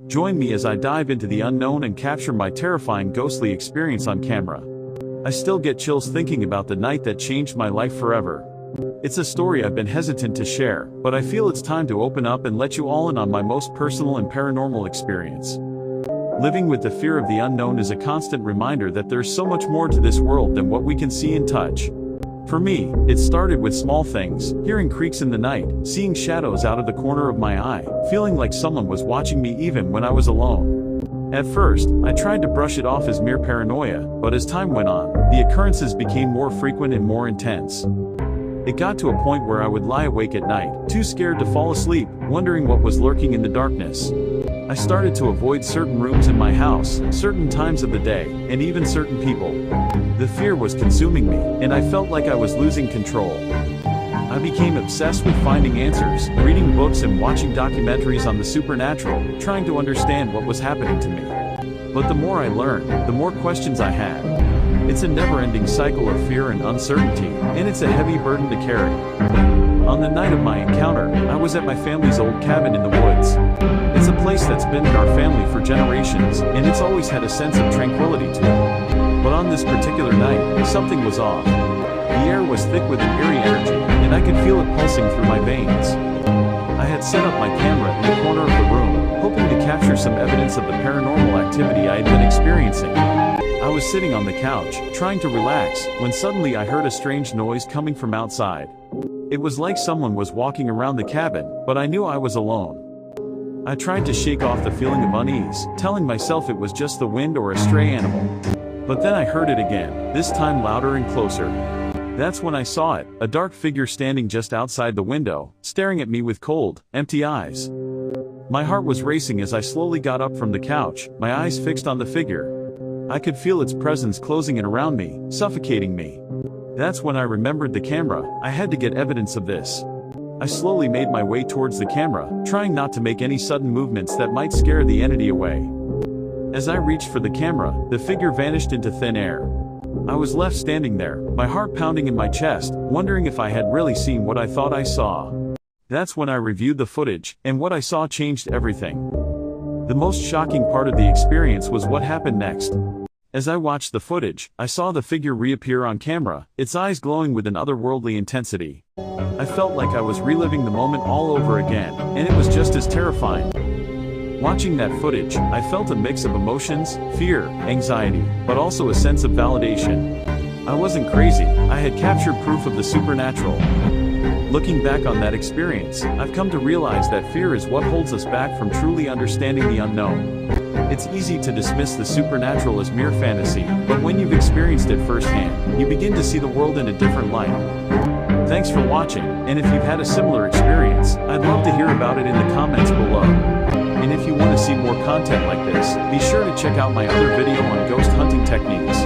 Join me as I dive into the unknown and capture my terrifying ghostly experience on camera. I still get chills thinking about the night that changed my life forever. It's a story I've been hesitant to share, but I feel it's time to open up and let you all in on my most personal and paranormal experience. Living with the fear of the unknown is a constant reminder that there's so much more to this world than what we can see and touch. For me, it started with small things, hearing creaks in the night, seeing shadows out of the corner of my eye, feeling like someone was watching me even when I was alone. At first, I tried to brush it off as mere paranoia, but as time went on, the occurrences became more frequent and more intense. It got to a point where I would lie awake at night, too scared to fall asleep, wondering what was lurking in the darkness. I started to avoid certain rooms in my house, certain times of the day, and even certain people. The fear was consuming me, and I felt like I was losing control. I became obsessed with finding answers, reading books and watching documentaries on the supernatural, trying to understand what was happening to me. But the more I learned, the more questions I had. It's a never-ending cycle of fear and uncertainty, and it's a heavy burden to carry. On the night of my encounter, I was at my family's old cabin in the woods. It's a place that's been in our family for generations, and it's always had a sense of tranquility to it. But on this particular night, something was off. The air was thick with an eerie energy, and I could feel it pulsing through my veins. I had set up my camera in the corner of the room, hoping to capture some evidence of the paranormal activity I had been experiencing. I was sitting on the couch, trying to relax, when suddenly I heard a strange noise coming from outside. It was like someone was walking around the cabin, but I knew I was alone. I tried to shake off the feeling of unease, telling myself it was just the wind or a stray animal. But then I heard it again, this time louder and closer. That's when I saw it, a dark figure standing just outside the window, staring at me with cold, empty eyes. My heart was racing as I slowly got up from the couch, my eyes fixed on the figure. I could feel its presence closing in around me, suffocating me. That's when I remembered the camera. I had to get evidence of this. I slowly made my way towards the camera, trying not to make any sudden movements that might scare the entity away. As I reached for the camera, the figure vanished into thin air. I was left standing there, my heart pounding in my chest, wondering if I had really seen what I thought I saw. That's when I reviewed the footage, and what I saw changed everything. The most shocking part of the experience was what happened next. As I watched the footage, I saw the figure reappear on camera, its eyes glowing with an otherworldly intensity. I felt like I was reliving the moment all over again, and it was just as terrifying. Watching that footage, I felt a mix of emotions, fear, anxiety, but also a sense of validation. I wasn't crazy, I had captured proof of the supernatural. Looking back on that experience, I've come to realize that fear is what holds us back from truly understanding the unknown. It's easy to dismiss the supernatural as mere fantasy, but when you've experienced it firsthand, you begin to see the world in a different light. Thanks for watching, and if you've had a similar experience, I'd love to hear about it in the comments below. And if you want to see more content like this, be sure to check out my other video on ghost hunting techniques.